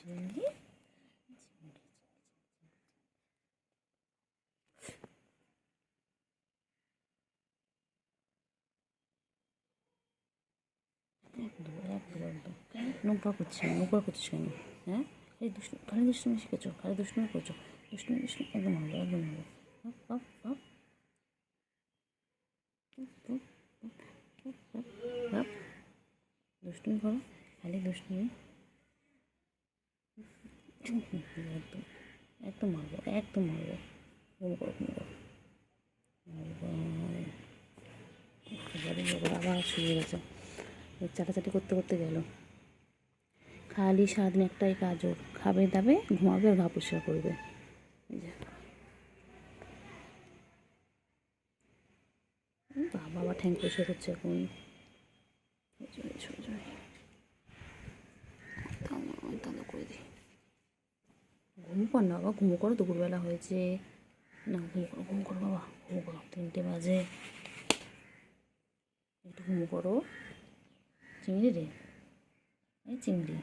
চিংড়ি নোংরা করছিস কেন? হ্যাঁ, এই খালি দুষ্টুমি শিখেছো, খালি দুষ্টুমি করছো, দুষ্টুমি একদম হবে, একদম হবে। দুষ্টুমি করো, খালি দুষ্টুমি। একদম একদম মারবো, একদম মারবো। ঘুম করো, ঘুম করো। আবার শুয়ে গেছে, চাটাচাটি করতে করতে গেল। খালি সারাদিন একটাই কাজ ওর, খাবে দাবে ঘুমাবে আর গা পরিষ্কার করবে। বাবা ঠ্যাং পরিষ্কার করছে এখন। করে দিই, ঘুমো কর না বাবা, ঘুমো করো, দুপুরবেলা হয়েছে না। ঘুমো করো বাবা, ঘুমো করো, 3টে বাজে, একটু ঘুমো করো। চিংড়ি রে, এই চিংড়ি,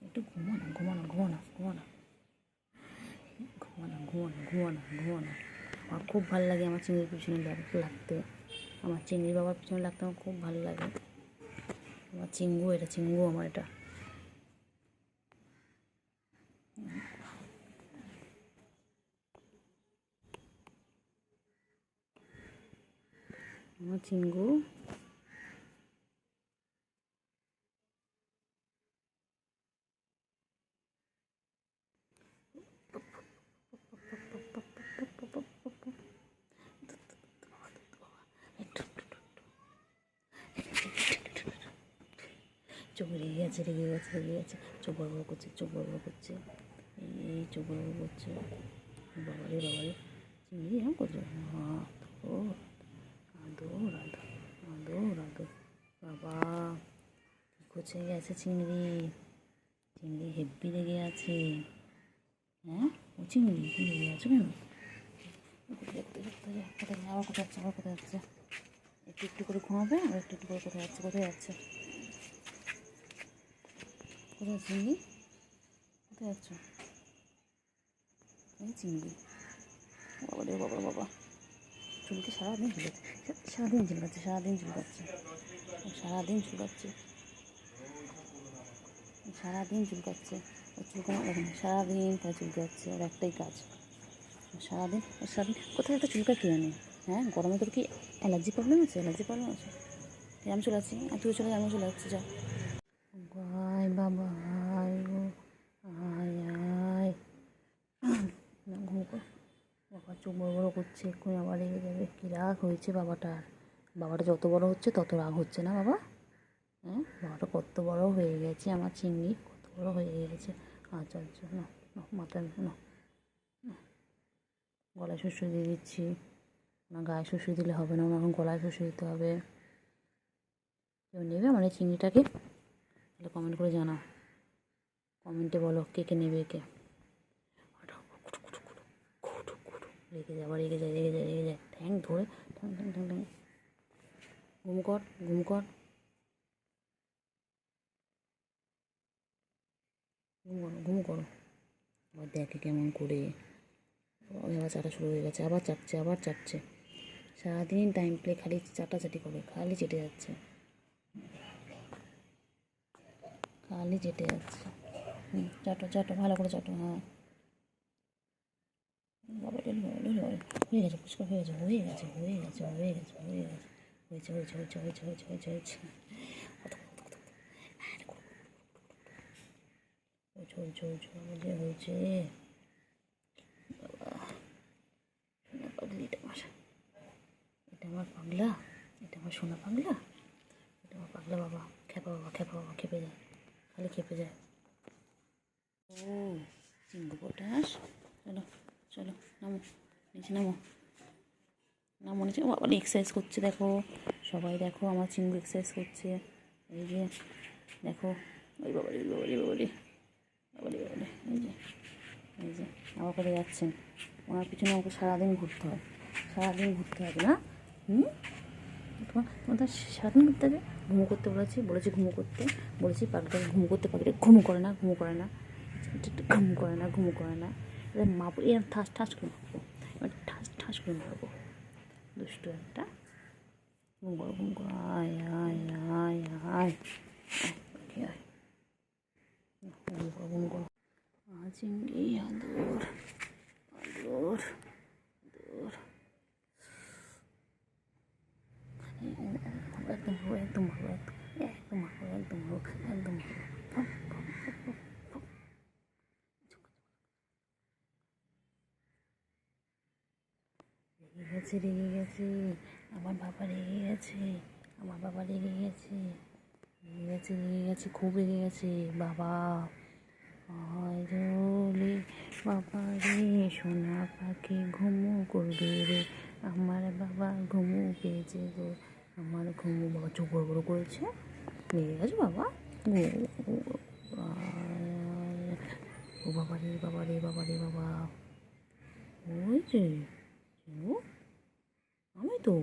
একটু ঘুমো না, ঘুমো না, ঘুমো না, ঘুমো না, ঘুমো না, ঘুমো না, ঘুমো না, ঘুমো না। আমার খুব ভালো লাগে আমার চিংড়ির পিছনে লাগতে, আমার চিংড়ি বাবার পিছনে লাগতে আমার খুব ভালো লাগে। আমার চিঙ্গু, এটা চিঙ্গু আমার, এটা আমার চিঙ্গু। চোখ রেগে গেছে, রেগে গেছে, রেগে গেছে, চোখ বড় বড় করছে, চোখ বড় বড় করছে, এই চোখ বড় বড় করছে। বাবারে বাবারে, চিংড়ি এরকম করছে, ও রাধো রাধো, রাধো রাধো। বাবা কী করছে গেছে চিংড়ি, চিংড়ি হেব্বি রেগে আছে। হ্যাঁ, ও চিংড়ি রেগে আছে কেন? কোথায় আবার কোথায় যাচ্ছে, আবার কোথায় যাচ্ছে? একটু একটু করে ঘুমাবে আর একটু একটু করে কোথায় যাচ্ছে, কোথায় যাচ্ছে, কোথায় চিংড়ি, কোথায় যাচ্ছ? এই চিংড়ি, বাবা রে বাবা, বাবা চুলকে সারাদিন ঝুলাচ্ছে, সারাদিন ঝুলকাচ্ছে, সারাদিন ঝুলকাচ্ছে, সারাদিন ঝুলকাচ্ছে, সারাদিন চুলকাচ্ছে। ও চুলকানো দেখেন, সারাদিন তাই চুলকাচ্ছে, আর একটাই কাজ সারাদিন। কোথায় একটা চুলকা কে জানে? হ্যাঁ, গরমে তোর কি অ্যালার্জি প্রবলেম আছে? অ্যালার্জি প্রবলেম আছে? আমি চলে আসছি, আর তুই চলে যা, আমিও চলে যাচ্ছি, যা। আয় বাবা, আয় গো, আয় আয়, না ঘুম কর। বাবা চোখ বড় বড় করছে, এক্ষুনি আবার রেগে যাবে। কী রাগ হয়েছে বাবাটার, বাবাটা যত বড় হচ্ছে তত রাগ হচ্ছে না বাবা? হ্যাঁ, বাবাটা কত বড় হয়ে গেছে, আমার চিংড়ি কত বড় হয়ে গেছে। আচ্ছা আচ্ছা, না না, মাথায় না, গলায় শুশুই দিয়ে দিচ্ছি না, গায়ে শুশুই দিলে হবে না, এখন গলায় শুশুই দিতে হবে। কেউ নেবে আমার এই চিংড়িটাকে? তাহলে কমেন্ট করে জানাও, কমেন্টে বলো কে কে নেবে, কে। রেগে যায়, আবার রেগে যায়, রেগে যায়, রেগে যায়, ঠ্যাং ধরে ঠ্যাং ঠ্যাং ঠ্যাং ঠ্যাং। ঘুম কর, ঘুম কর, ঘুম করো, ঘুম করো। আবার দেখে কেমন করে, ওই আবার চাটা শুরু হয়ে গেছে, আবার চাটছে, আবার চাটছে। সারাদিন টাইম প্লে খালি চাটাচাটি করে, খালি চেটে যাচ্ছে, খালি চেটে যাচ্ছে। চাটো চাটো, ভালো করে চাটো। হ্যাঁ বাবা, হয়ে গেছে, পুষ্কর হয়ে গেছে, হয়ে গেছে, হয়ে গেছে, হয়ে গেছে, হয়ে গেছে, হয়েছে, হয়েছে, হয়েছে, হয়েছে, হয়েছে, হয়েছে, হয়েছে, হয়েছে, হয়েছে, হয়েছে, হয়েছে। বাবা সোনা পাগলি, এটা আমার, এটা আমার পাগলা, এটা আমার সোনা পাগলা, এটা আমার পাগলা বাবা। খেপা বাবা, খেপা বাবা, খেপে যায়, খালি খেপে যায়। ও চিঙ্গু পটাশ, চলো চলো, নামো নিচে, নামো নামো নিচে। বাবা এক্সারসাইজ করছে দেখো, সবাই দেখো আমার চিঙ্গু এক্সারসাইজ করছে, এই যে দেখো। ওই বাবারি, বাবারি, বাবারি, বাবারি, বাবারি, এই যে, এই যে আমার করে যাচ্ছেন। ওনার পিছনে আমাকে সারাদিন ঘুরতে হয়, সারাদিন ঘুরতে হবে না? তোমার সারাদিন ঘুরতে হবে। ঘুমো করতে বলেছি, ঘুমো করতে বলেছি, পাখিটাকে ঘুমো করতে, পাখিটা ঘুমো করে না, ঘুমো করে না। ঘুম করে না, ঘুম করে না। এবার মারবো, এরকম ঠাস ঠাস করে মারবো, এবার ঠাস ঠাস করে মারবো। দুষ্টু একটা। ঘুম করো, ঘুম করো, আয় আয় আয় আয়, আয় ঘুম করো, ঘুম করো। চিংড়ি, আদর আদর আদর, একদম ভালো, একদম ভালো, একদম ভালো, একদম ভালো, একদম ভালো। রেগে গেছে, রেগে গেছে, আমার বাবা রেগে গেছে, আমার বাবা রেগে গেছে, রেগে গেছে, রেগে গেছে, খুব রেগে গেছে বাবা। আয় রে বাবা রে, সোনা পাখি ঘুমু করবে রে, আমার বাবা ঘুমু পেয়েছে গো, আমার ঘুমু। বাবা চোখ বড় বড় করেছে, রেগে গেছে বাবা। ও বাবা রে, বাবা রে, বাবা রে, বাবা। ওই যে আমি তো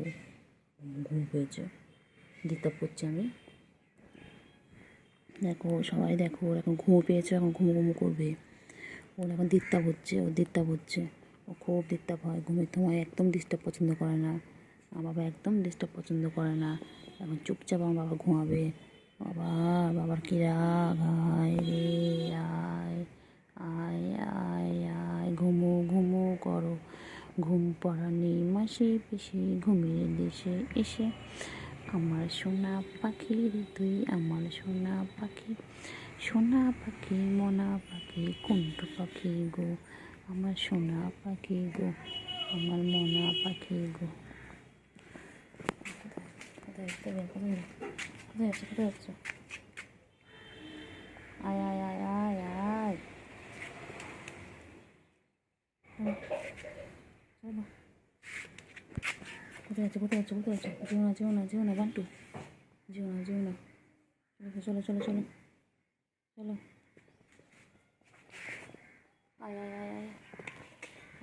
ঘুম পেয়েছে, দিতে পড়ছি আমি। দেখো সবাই, দেখো ওর এখন ঘুমো পেয়েছে, এখন ঘুমো ঘুমো করবে। ওর এখন ডিস্টার্ব হচ্ছে, ও ডিস্টার্ব হচ্ছে, ও খুব ডিস্টার্ব হয় ঘুমের সময়, একদম ডিস্টার্ব পছন্দ করে না। আমার বাবা একদম ডিস্টার্ব পছন্দ করে না। এখন চুপচাপ আমার বাবা ঘুমাবে। বাবা, বাবার কী রাগ, আয় রে আয়, আয় আয় আয়, ঘুমো ঘুমো করো, ঘুম পড়ানি মাসি পিসি ঘুমিয়ে দেশে এসে, আমার সোনা পাখি রে তুই, আমার সোনা পাখি, সোনা পাখি মনা পাখি কুন্টু পাখি গো, আমার সোনা পাখি গো, আমার মনা পাখি গো। কোথায় যাচ্ছে, কোথায় যাচ্ছে? আয় আয় আয় আয় আয়, চলো। কোথায় যাচ্ছে, কোথায় যাচ্ছে, কোথায় যাচ্ছে? যেও না, যেও না, যেও না বান্টু, যেও না, যেও না। চলো চলো চলো চলো, আয় আয় আয়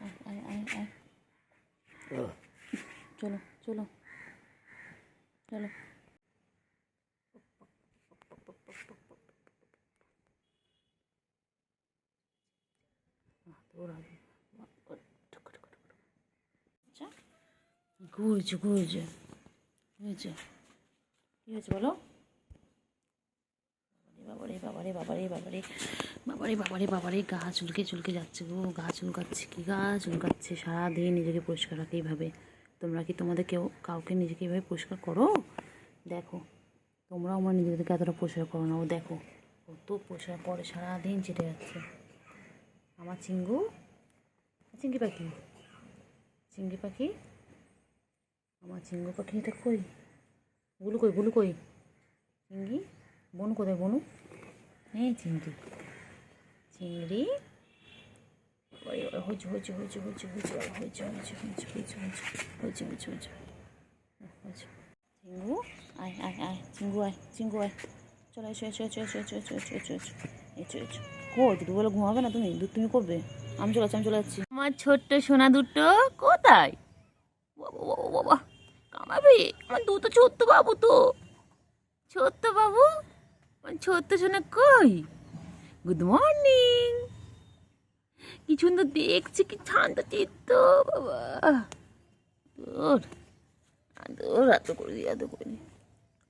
আয় আয় আয় আয়, চলো চলো চলো। আচ্ছা, ঘুরছে ঘুরছে, হয়েছে, কী হয়েছে বলো? বাবারে বাবারে বাবারে বাবারে বাবারে বাবারে বাবারে, গা চুলকে চুলকে যাচ্ছে গো, গা চুলকাচ্ছে, কি গা চুলকাচ্ছে। সারাদিন নিজেকে পরিষ্কার রাখে এইভাবে। তোমরা কি তোমাদের কাউকে নিজেকে এইভাবে পরিষ্কার করো? দেখো তোমরাও আমার নিজেদেরকে এতটা পরিষ্কার করো না। ও দেখো কত পরিষ্কার করে, সারাদিন চেটে যাচ্ছে। আমার চিঙ্গু, চিঙ্গি পাখি, চিঙ্গি পাখি, আমার চিঙ্গু পাখি, এটা কই? বুলু কই, বুলু কই? চিঙ্গি, বনু কোথায় বনু? এই চিংড়ি, চিংড়ি, হয়েছে হয়েছে হয়েছে হয়েছে হয়েছে হয়েছে হয়েছে হয়েছে হয়েছে হয়েছে হয়েছে হয়েছে হয়েছে। চিঙ্গু আয় আয় আয়, চিঙ্গু আয়, চিঙ্গু আয়, চলো এসো এসো এসো এসো এসো এসো এসো এসো এসো এসো এসো। কই দুপুরবেলা ঘুমাবে না তুমি? দুধ তুমি করবে? আমি চলে যাচ্ছি, আমি চলে যাচ্ছি। আমার ছোট্ট সোনা দুটো কোথায়? বাবা বাবা বাবা, কামাবে আমার দুটো ছোট্ট বাবু, তো ছোট্ট বাবু, আমার ছোট্ট সোনা কই? গুড মর্নিং, কি সুন্দর দেখছি, কি ঠান্ডা চিত্ত বাবা। আদর আদর, আদর করে দিই, আদর করে দিই,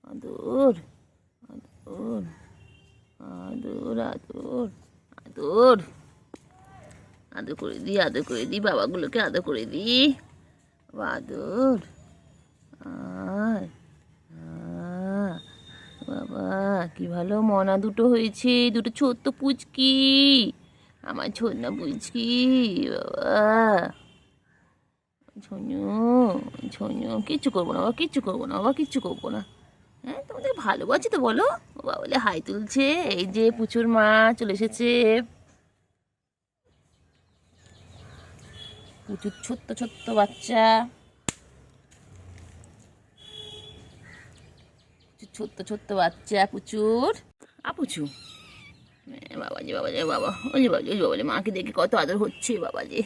আদর আদর আদর আদর আদর আদর করে দিই, আদর করে দিই, বাবাগুলোকে আদর করে দিই, বাবা আদর। আয় বাবা, কি ভালো মনা দুটো হয়েছে, দুটো ছোট্ট পুচকি, আমার ছোনা পুচকি বাবা। ছোনু, ছোনু, কিচ্ছু করবো না বাবা, কিচ্ছু করবো না বাবা, কিচ্ছু করবো না। হ্যাঁ তোমাদের ভালোবাসি তো বলো। বাবা বলে হাই তুলছে, এই যে পুচুর মা চলে এসেছে। পুচুর ছোট্ট ছোট্ট বাচ্চা, ছোট্ট ছোট্ট বাচ্চা পুচুর। পুচু, বাবা যে বাবা যে বাবা, ওই যে বাবা, ওই বাবা, মাকে দেখে কত আদর হচ্ছে বাবা, যে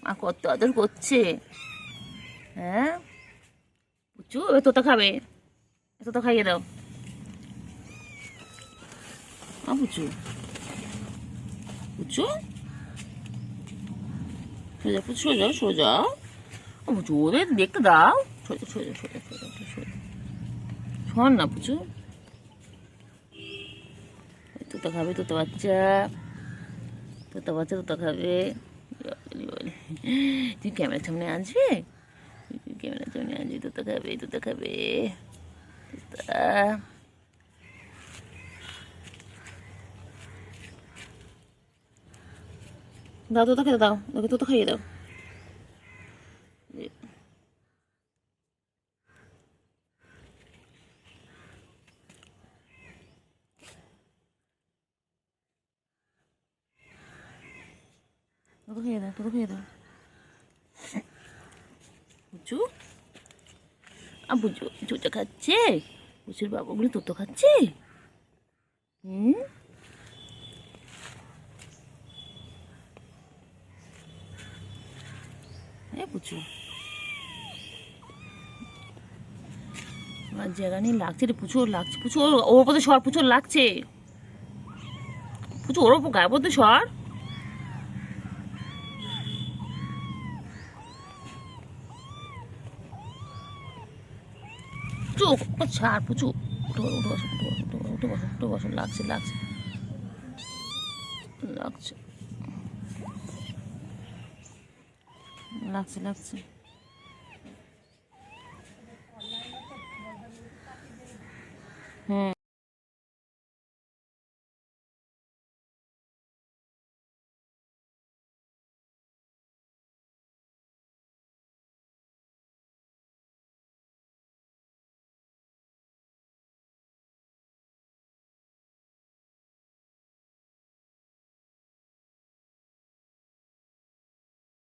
মা কত আদর করছে। হ্যাঁ পুচু, এবার তোতা খাবে, তোতা খাইয়ে দাও। পুচু, পুচু সোজা পুচু সোজা সোজা। ও পুচু ওদের দেখতে দাও। সোজা সোজা সোজা সোজা সোজা শোন না পুচু। তোতা খাবে, তোতা বাচ্চা, তোতা বাচ্চা তোতা খাবে। তুই ক্যামেরার সামনে আসবে, ক্যামেরার সামনে আসবি, তোতা খাবে, তোতা খাবে, তোতা। দাও তোতা খেতে দাও, ওকে তোতা খাইয়ে দাও। তোতা খাইয়ে দাও, তোতা খাইয়ে দাও। বুঝু বুঝু চুচা খাচ্ছে, বুঝুর বাবাগুলো তোতো খাচ্ছে। হুম পুচু আমার জায়গা নিয়ে লাগছে রে পুচু, লাগছে পুচু ওর ওপর সর, পুচু লাগছে, পুচু ওর ওপর গায়ে পড়তে সর। পুচু ছাড় পুচু, উঠে উঠে বসো, উঠে বসো, উঠে বসো, উঠে বসো, লাগছে লাগছে লাগছে লাগছে লাগছে। হুম